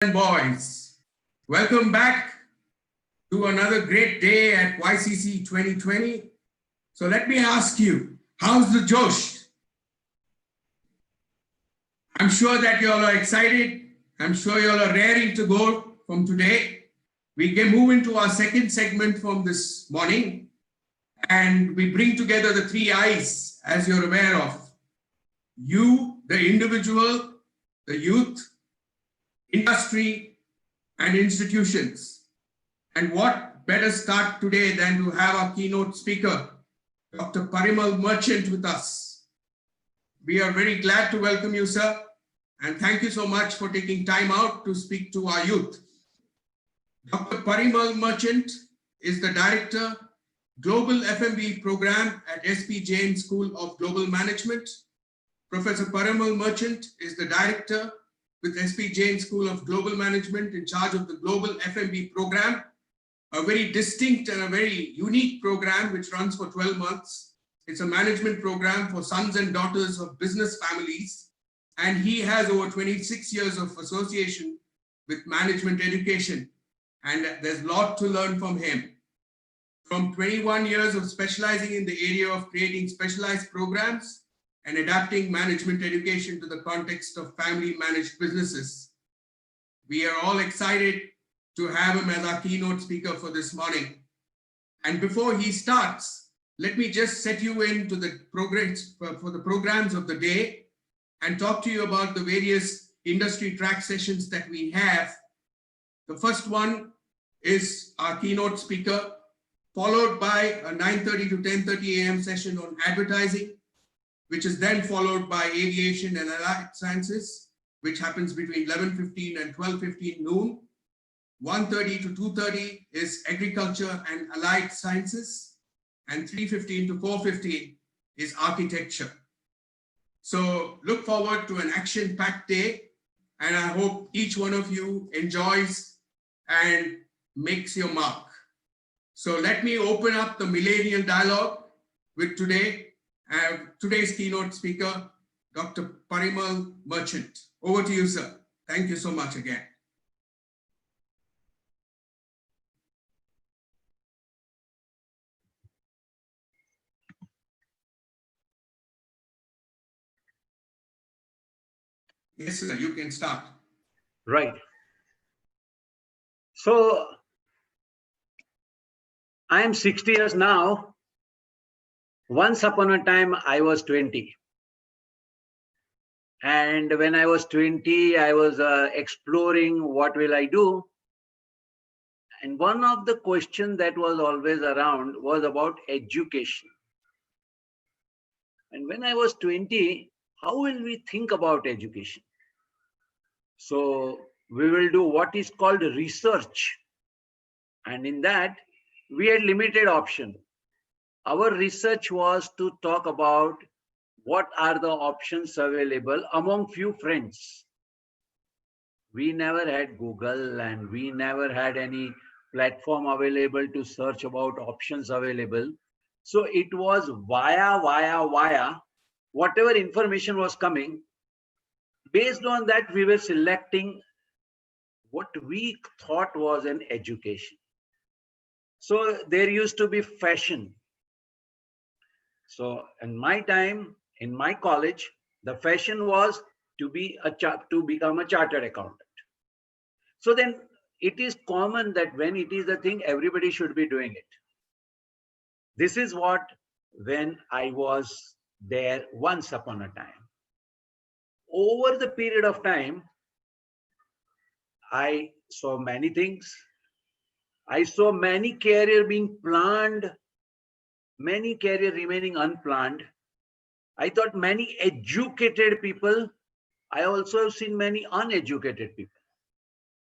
And boys, welcome back to another great day at YCC 2020. So let me ask you, how's the Josh? I'm sure that you all are excited. I'm sure you all are raring to go from today. We can move into our second segment from this morning, and we bring together the three I's, as you're aware of. You, the individual, the youth, industry, and institutions. And what better start today than to have our keynote speaker, Dr. Parimal Merchant, with us. We are very glad to welcome you, sir, and thank you so much for taking time out to speak to our youth. Dr. Parimal Merchant is the Director, Global F&B Program at SP Jain School of Global Management. Professor Parimal Merchant is the Director with SP Jain School of Global Management in charge of the Global F&B Program, a very distinct and a very unique program which runs for 12 months. It's a management program for sons and daughters of business families, and he has over 26 years of association with management education, and there's a lot to learn from him. From 21 years of specializing in the area of creating specialized programs and adapting management education to the context of family managed businesses. We are all excited to have him as our keynote speaker for this morning. And before he starts, let me just set you into the programs of the day and talk to you about the various industry track sessions that we have. The first one is our keynote speaker, followed by a 9:30 to 10:30 a.m. session on advertising, which is then followed by aviation and allied sciences, which happens between 11:15 and 12:15 noon. 1:30 to 2:30 is agriculture and allied sciences, and 3:15 to 4:15 is architecture. So look forward to an action-packed day, and I hope each one of you enjoys and makes your mark. So let me open up the millennial dialogue with today's keynote speaker, Dr. Parimal Merchant. Over to you, sir. Thank you so much again. Yes, sir, you can start. Right. So I am 60 years now. Once upon a time, I was 20. And when I was 20, I was exploring what will I do. And one of the questions that was always around was about education. And when I was 20, how will we think about education? So we will do what is called research. And in that, we had limited option. Our research was to talk about what are the options available among few friends. We never had Google, and we never had any platform available to search about options available. So it was via, whatever information was coming. Based on that, we were selecting what we thought was an education. So there used to be fashion. So in my time, in my college, the fashion was to become a chartered accountant. So then it is common that when it is a thing, everybody should be doing it. This is what when I was there once upon a time. Over the period of time, I saw many things. I saw many careers being planned, many careers remaining unplanned. I thought many educated people. I also have seen many uneducated people.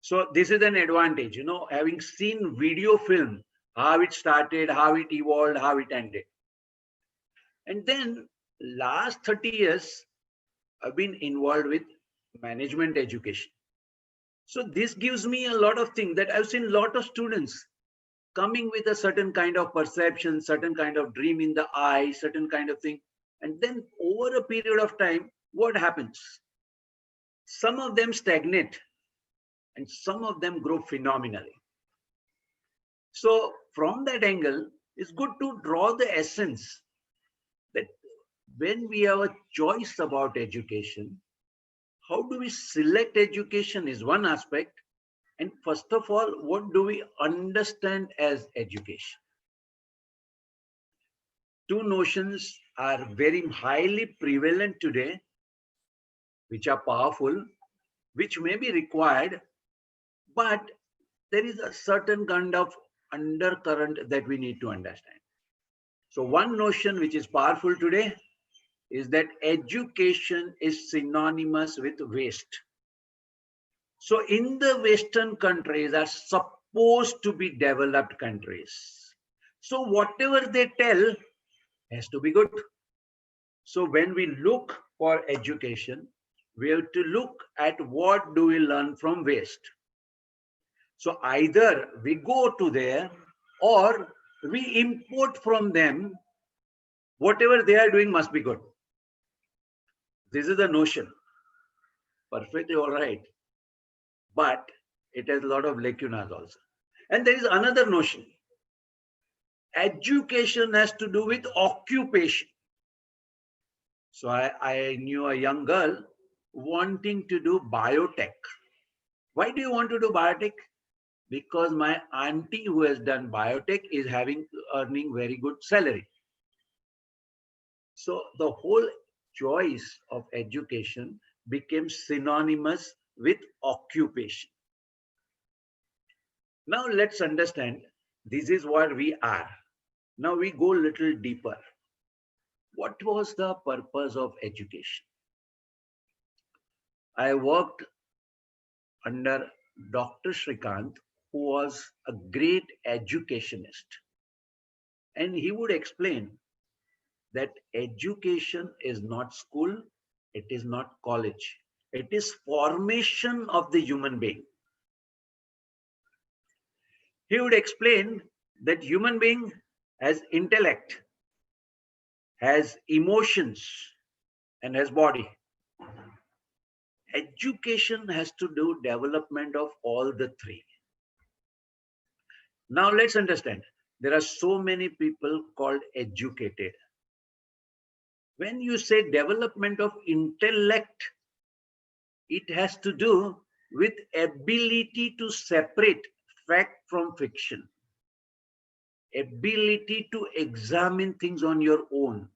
So this is an advantage, having seen video film, how it started, how it evolved, how it ended. And then last 30 years, I've been involved with management education. So this gives me a lot of things that I've seen a lot of students coming with a certain kind of perception, certain kind of dream in the eye, certain kind of thing. And then over a period of time, what happens? Some of them stagnate and some of them grow phenomenally. So from that angle, it's good to draw the essence that when we have a choice about education, how do we select education is one aspect. And first of all, what do we understand as education? Two notions are very highly prevalent today, which are powerful, which may be required, but there is a certain kind of undercurrent that we need to understand. So one notion which is powerful today is that education is synonymous with waste. So in the Western countries are supposed to be developed countries. So whatever they tell has to be good. So when we look for education, we have to look at what do we learn from waste. So either we go to there or we import from them. Whatever they are doing must be good. This is the notion. Perfectly all right. But it has a lot of lacunas also. And there is another notion. Education has to do with occupation. So I knew a young girl wanting to do biotech. Why do you want to do biotech? Because my auntie who has done biotech is earning very good salary. So the whole choice of education became synonymous with occupation. Now let's understand this is where we are. Now we go a little deeper. What was the purpose of education? I worked under Dr. Shrikant, who was a great educationist. And he would explain that education is not school, it is not college. It is formation of the human being. He would explain that human being has intellect, has emotions, and has body. Education has to do development of all the three. Now let's understand. There are so many people called educated. When you say development of intellect, it has to do with ability to separate fact from fiction, ability to examine things on your own,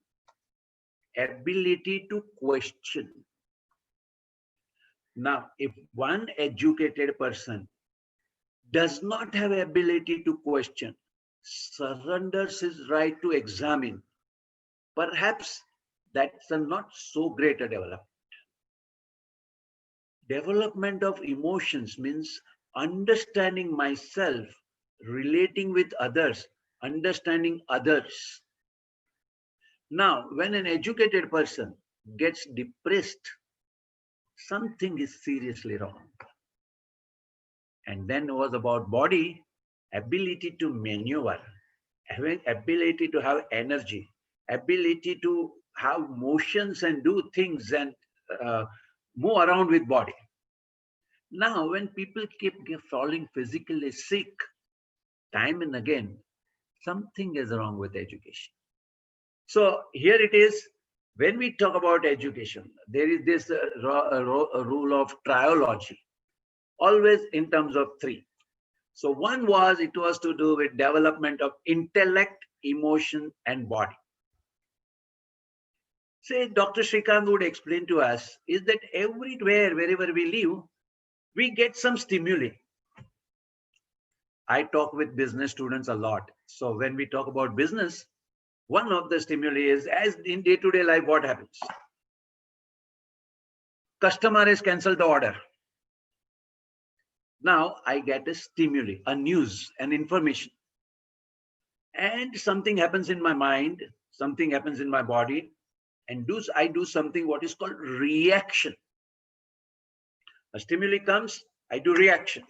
ability to question. Now, if one educated person does not have ability to question, surrenders his right to examine, perhaps that's a not so great a development. Development of emotions means understanding myself, relating with others, understanding others. Now, when an educated person gets depressed, something is seriously wrong. And then it was about body, ability to maneuver, having ability to have energy, ability to have motions and do things and move around with body. Now, when people keep falling physically sick time and again, something is wrong with education. So here it is. When we talk about education, there is this rule of triology, always in terms of three. So one was, it was to do with development of intellect, emotion, and body. Say Dr. Shrikant would explain to us is that everywhere, wherever we live, we get some stimuli. I talk with business students a lot. So when we talk about business, one of the stimuli is, as in day-to-day life, what happens? Customer has canceled the order. Now I get a stimuli, a news, an information. And something happens in my mind, something happens in my body, and I do something what is called reaction. A stimuli comes, I do reaction.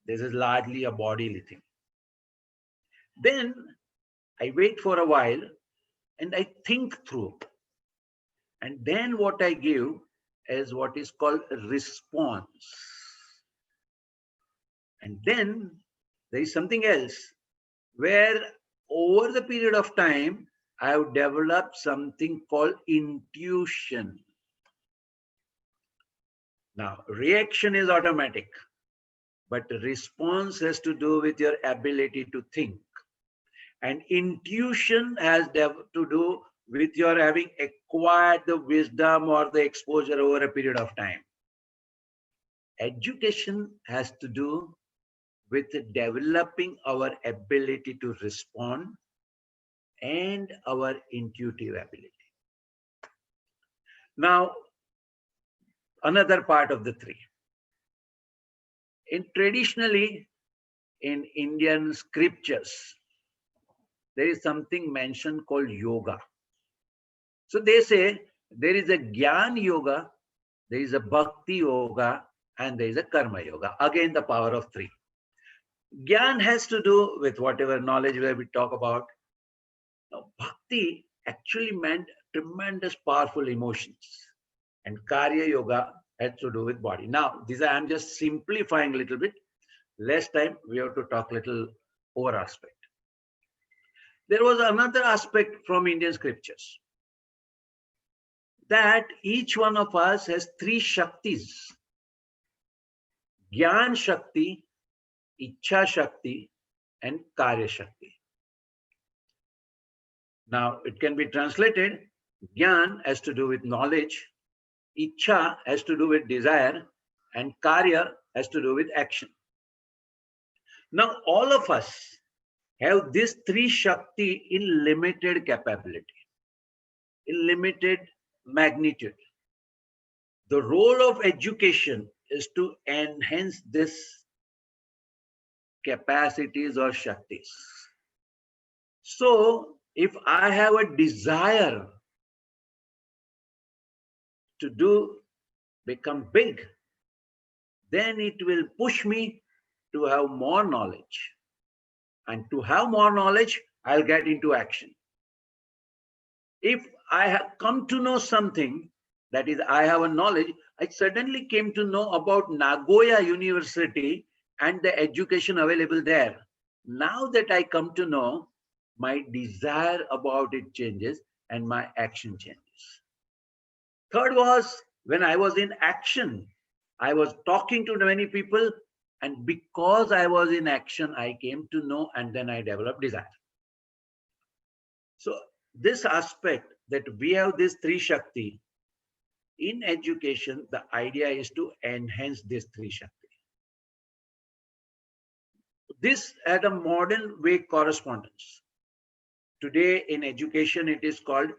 This is largely a bodily thing. Then I wait for a while and I think through. And then what I give is what is called a response. then there is something else where over the period of time, I have developed something called intuition. Now, reaction is automatic, but response has to do with your ability to think. And intuition has to do with your having acquired the wisdom or the exposure over a period of time. Education has to do with developing our ability to respond and our intuitive ability. Now, another part of the three. Traditionally, in Indian scriptures, there is something mentioned called yoga. So they say there is a Jnana yoga, there is a Bhakti yoga, and there is a Karma yoga. Again, the power of three. Jnana has to do with whatever knowledge we talk about. Now, Bhakti actually meant tremendous powerful emotions. And Karya yoga has to do with body. Now, these I'm just simplifying a little bit. Less time, we have to talk a little over aspect. There was another aspect from Indian scriptures, that each one of us has three Shaktis: Gyan Shakti, Ichha Shakti, and Karya Shakti. Now, it can be translated: Gyan has to do with knowledge, Ichha has to do with desire, and Karya has to do with action. Now, all of us have this three Shakti in limited capability, in limited magnitude. The role of education is to enhance this capacities or Shaktis. So, if I have a desire to become big, then it will push me to have more knowledge. And to have more knowledge, I'll get into action. If I have come to know something, that is, I have a knowledge, I suddenly came to know about Nagoya University and the education available there. Now that I come to know, my desire about it changes and my action changes. Third was when I was in action, I was talking to many people, and because I was in action, I came to know, and then I developed desire. So this aspect that we have this three Shakti, in education, the idea is to enhance this three Shakti. This at a modern way correspondence. Today in education, it is called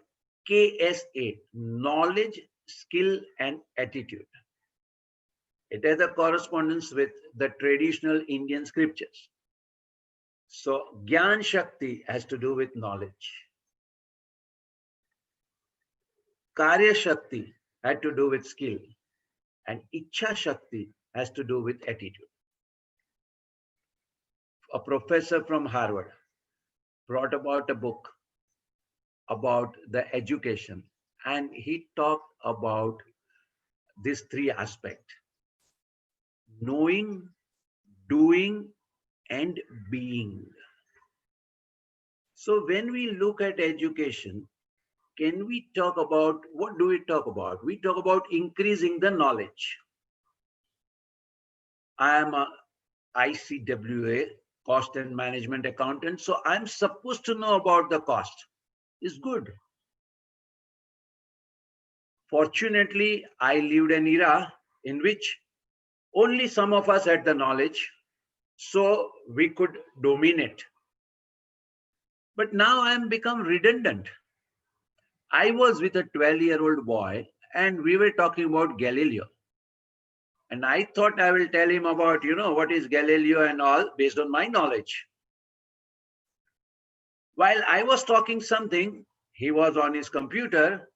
KSA, knowledge, skill, and attitude. It has a correspondence with the traditional Indian scriptures. So Gyan Shakti has to do with knowledge. Karya Shakti had to do with skill. And Ichha Shakti has to do with attitude. A professor from Harvard brought about a book about the education, and he talked about these three aspects: knowing, doing, and being. So when we look at education, can we talk about, what do we talk about? We talk about increasing the knowledge. I am a ICWA, cost and management accountant, so I'm supposed to know about the cost. It's good. Fortunately, I lived an era in which only some of us had the knowledge, so we could dominate. But now I am become redundant. I was with a 12-year-old boy, and we were talking about Galileo. And I thought I will tell him about, what is Galileo and all based on my knowledge. While I was talking something, he was on his computer,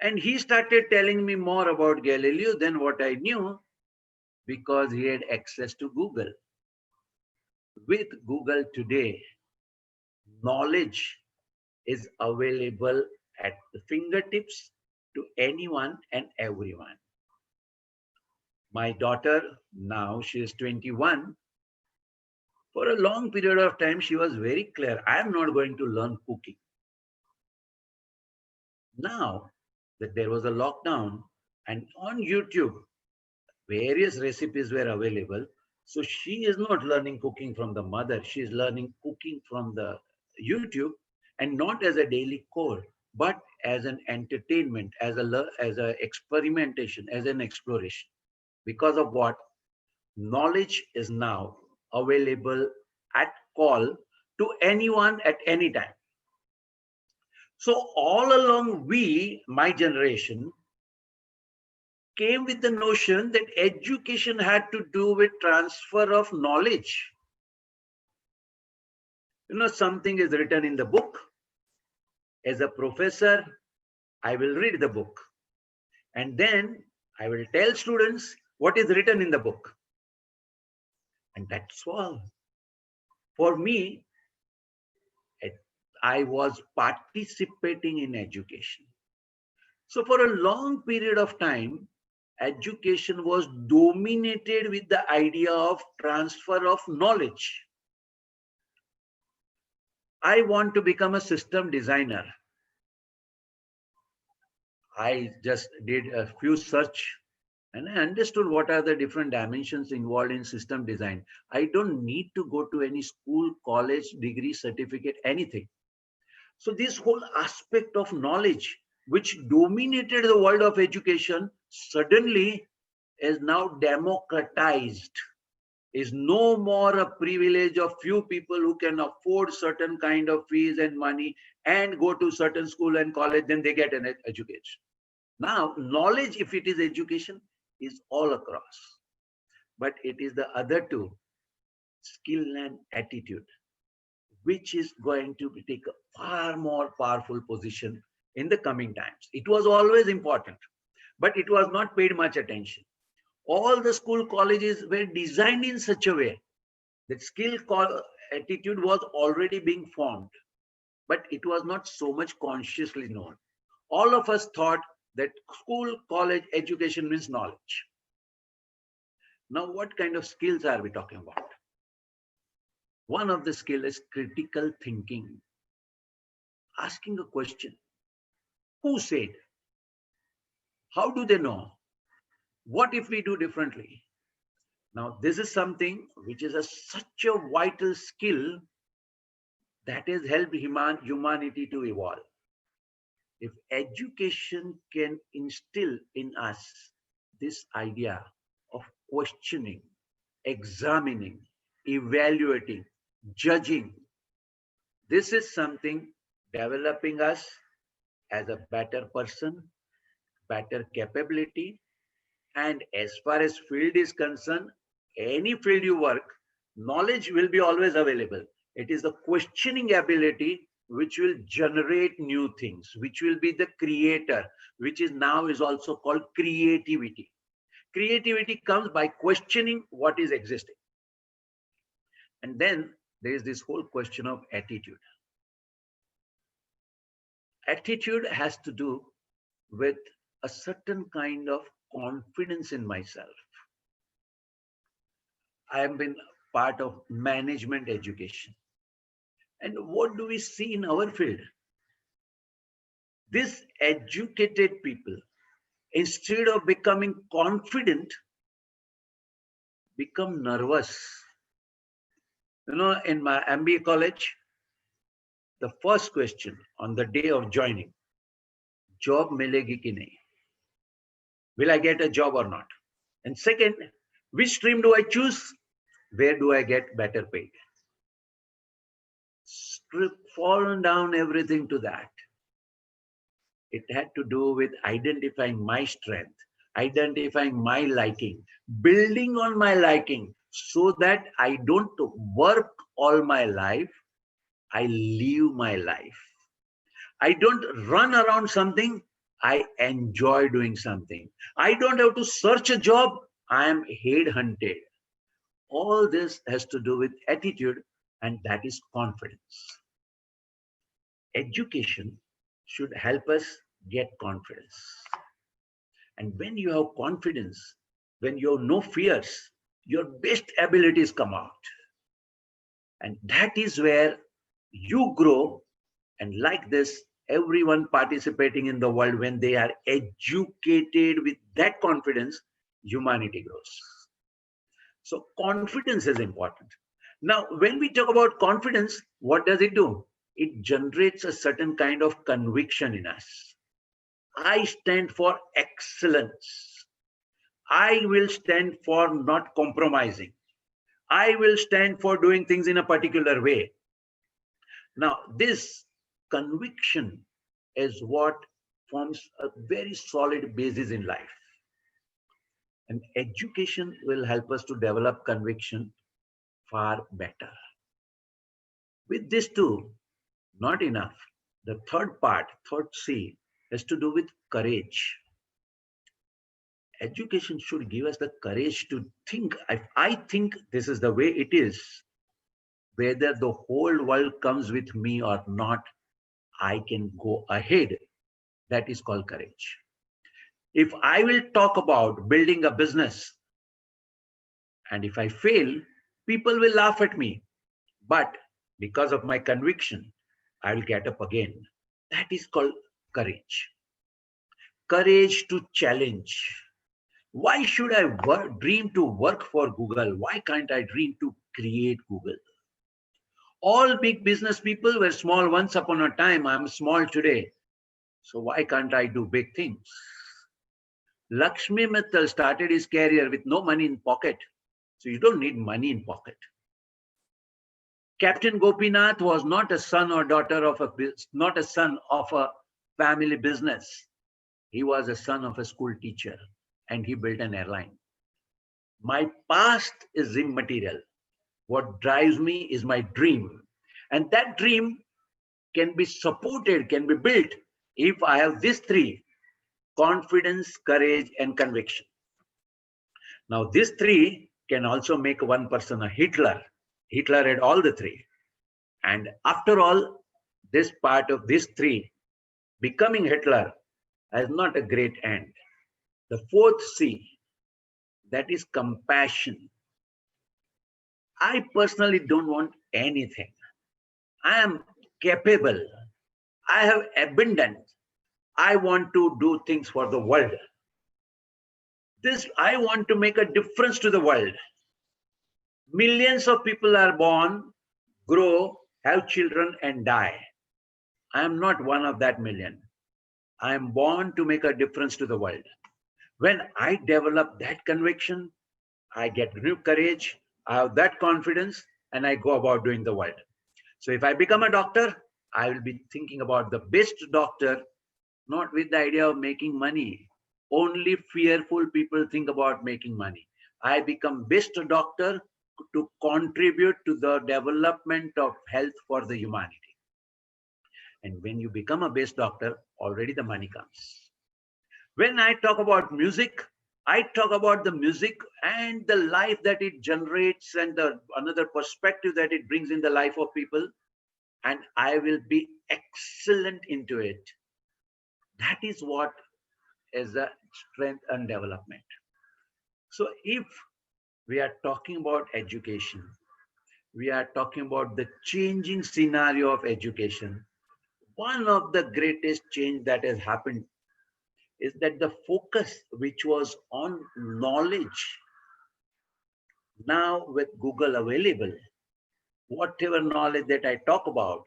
and he started telling me more about Galileo than what I knew, because he had access to Google. With Google today, knowledge is available at the fingertips to anyone and everyone. My daughter, now she is 21, For a long period of time, she was very clear, I am not going to learn cooking. Now that there was a lockdown and on YouTube, various recipes were available. So she is not learning cooking from the mother. She is learning cooking from the YouTube, and not as a daily core, but as an entertainment, as a experimentation, as an exploration. Because of what? Knowledge is now available at call to anyone at any time. So all along my generation, came with the notion that education had to do with transfer of knowledge. Something is written in the book. As a professor, I will read the book. And then I will tell students what is written in the book. And that's all. For me, I was participating in education. So for a long period of time, education was dominated with the idea of transfer of knowledge. I want to become a system designer. I just did a few search and I understood what are the different dimensions involved in system design. I don't need to go to any school, college, degree, certificate, anything. So this whole aspect of knowledge, which dominated the world of education, suddenly is now democratized, is no more a privilege of few people who can afford certain kind of fees and money and go to certain school and college, then they get an education. Now, knowledge, if it is education, is all across. But it is the other two, skill and attitude, which is going to take a far more powerful position in the coming times. It was always important, but it was not paid much attention. All the school colleges were designed in such a way that attitude was already being formed, but it was not so much consciously known. All of us thought that school, college, education means knowledge. Now, what kind of skills are we talking about? One of the skills is critical thinking. Asking a question. Who said? How do they know? What if we do differently? Now, this is something which is such a vital skill that has helped humanity to evolve. If education can instill in us this idea of questioning, examining, evaluating, judging, this is something developing us as a better person, better capability, and as far as field is concerned, any field you work, knowledge will be always available. It is the questioning ability which will generate new things, which will be the creator, which is now is also called creativity. Creativity comes by questioning what is existing. And then there is this whole question of attitude. Attitude has to do with a certain kind of confidence in myself. I have been part of management education. And what do we see in our field? These educated people, instead of becoming confident, become nervous. In my MBA college, the first question on the day of joining, job milegi ki nahi? Will I get a job or not? And second, which stream do I choose? Where do I get better paid? Fallen down everything to that. It had to do with identifying my strength, identifying my liking, building on my liking so that I don't work all my life, I live my life. I don't run around something, I enjoy doing something. I don't have to search a job, I am headhunted. All this has to do with attitude, and that is confidence. Education should help us get confidence. And when you have confidence, when you have no fears, your best abilities come out. And that is where you grow. And like this, everyone participating in the world, when they are educated with that confidence, humanity grows. So confidence is important. Now, when we talk about confidence, what does it do? It generates a certain kind of conviction in us. I stand for excellence. I will stand for not compromising. I will stand for doing things in a particular way. Now, this conviction is what forms a very solid basis in life. And education will help us to develop conviction far better. With this too, not enough. The third part, third C, has to do with courage. Education should give us the courage to think. If I think this is the way it is, whether the whole world comes with me or not, I can go ahead. That is called courage. If I will talk about building a business, and if I fail, people will laugh at me. But because of my conviction, I will get up again. That is called courage. Courage to challenge. Why should I dream to work for Google? Why can't I dream to create Google? All big business people were small once upon a time. I'm small today. So why can't I do big things? Lakshmi Mittal started his career with no money in pocket. So you don't need money in pocket. Captain Gopinath was not a son or daughter of not a son of a family business. He was a son of a school teacher, and he built an airline. My past is immaterial. What drives me is my dream. And that dream can be supported, can be built if I have these three: confidence, courage, and conviction. Now, these three can also make one person a Hitler. Hitler had all the three. And after all, this part of these three, becoming Hitler, is not a great end. The fourth C, that is compassion. I personally don't want anything. I am capable. I have abundance. I want to do things for the world. I want to make a difference to the world. Millions of people are born, grow, have children, and die. I am not one of that million. I am born to make a difference to the world. When I develop that conviction, I get new courage, I have that confidence, and I go about doing the world. So if I become a doctor, I will be thinking about the best doctor, not with the idea of making money. Only fearful people think about making money. I become best doctor to contribute to the development of health for the humanity. And when you become a best doctor, already the money comes. When I talk about music, I talk about the music and the life that it generates and another perspective that it brings in the life of people. And I will be excellent into it. That is what is the strength and development. So if we are talking about education, we are talking about the changing scenario of education. One of the greatest change that has happened is that the focus which was on knowledge, now with Google available, whatever knowledge that I talk about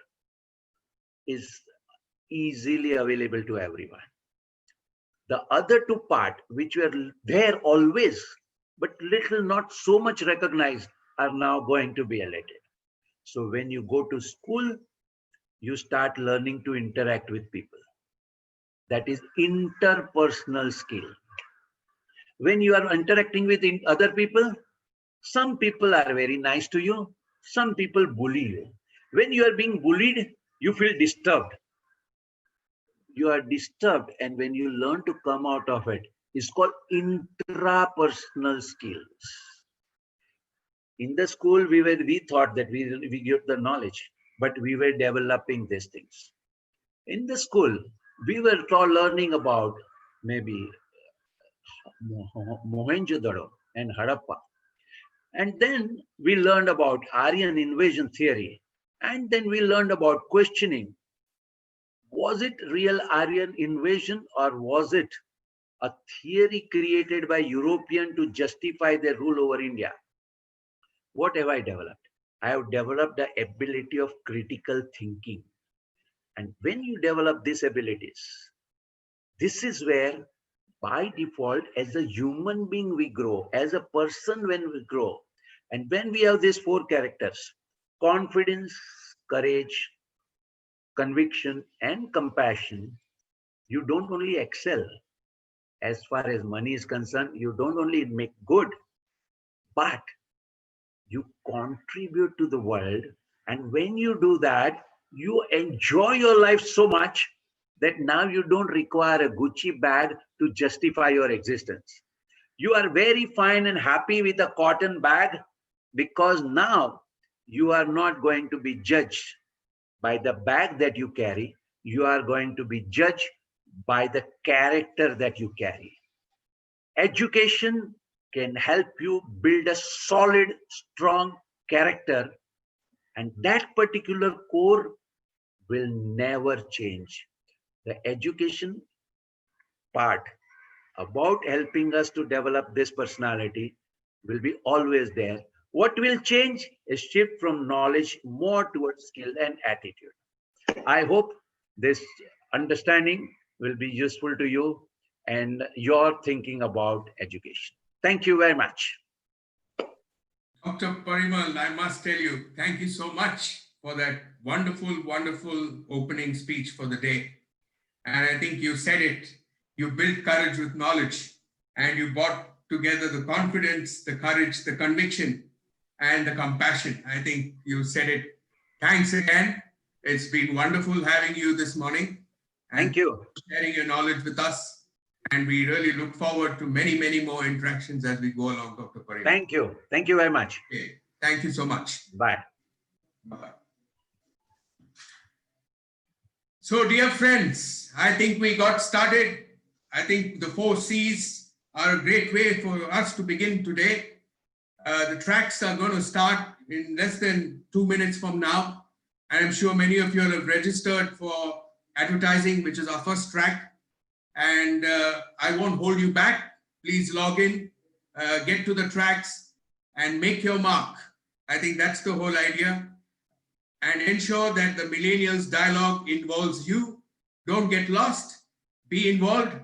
is easily available to everyone. The other two parts, which were there always, but little not so much recognized, are now going to be elated. So when you go to school, you start learning to interact with people. That is interpersonal skill. When you are interacting with other people, some people are very nice to you, some people bully you. When you are being bullied, you feel disturbed. You are disturbed, and when you learn to come out of it, it's called intrapersonal skills. In the school, we thought that we get the knowledge, but we were developing these things. In the school, we were learning about maybe Mohenjo-daro and Harappa. And then we learned about Aryan invasion theory. And then we learned about questioning. Was it real Aryan invasion, or was it a theory created by European to justify their rule over India? What have I developed? I have developed the ability of critical thinking. And when you develop these abilities, this is where by default, as a human being, we grow, as a person, when we grow. And when we have these four characters, confidence, courage, conviction, and compassion, you don't only excel as far as money is concerned, you don't only make good, but you contribute to the world. And when you do that, you enjoy your life so much that now you don't require a Gucci bag to justify your existence. You are very fine and happy with a cotton bag because now you are not going to be judged by the bag that you carry. You are going to be judged by the character that you carry. Education can help you build a solid, strong character, and that particular core will never change. The education part about helping us to develop this personality will be always there. What will change is shift from knowledge more towards skill and attitude. I hope this understanding will be useful to you and your thinking about education. Thank you very much. Dr. Parimal, I must tell you, thank you so much for that wonderful, wonderful opening speech for the day. And I think you said it, you built courage with knowledge, and you brought together the confidence, the courage, the conviction, and the compassion. I think you said it. Thanks again. It's been wonderful having you this morning. Thank you. Sharing your knowledge with us. And we really look forward to many, many more interactions as we go along, Dr. Parimal. Thank you. Thank you very much. Okay. Thank you so much. Bye. Bye-bye. So, dear friends, I think we got started. I think the 4 C's are a great way for us to begin today. The tracks are going to start in less than 2 minutes from now. And I'm sure many of you have registered for advertising, which is our first track. And I won't hold you back. Please log in, get to the tracks and make your mark. I think that's the whole idea. And ensure that the Millennials Dialogue involves you. Don't get lost, be involved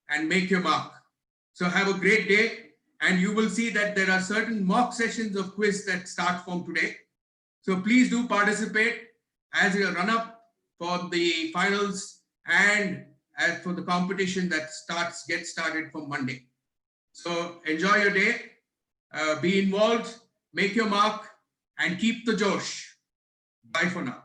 and make your mark. So have a great day. And you will see that there are certain mock sessions of quiz that start from today. So please do participate as a run-up for the finals and as for the competition that gets started from Monday. So enjoy your day, be involved, make your mark, and keep the Josh. Bye for now.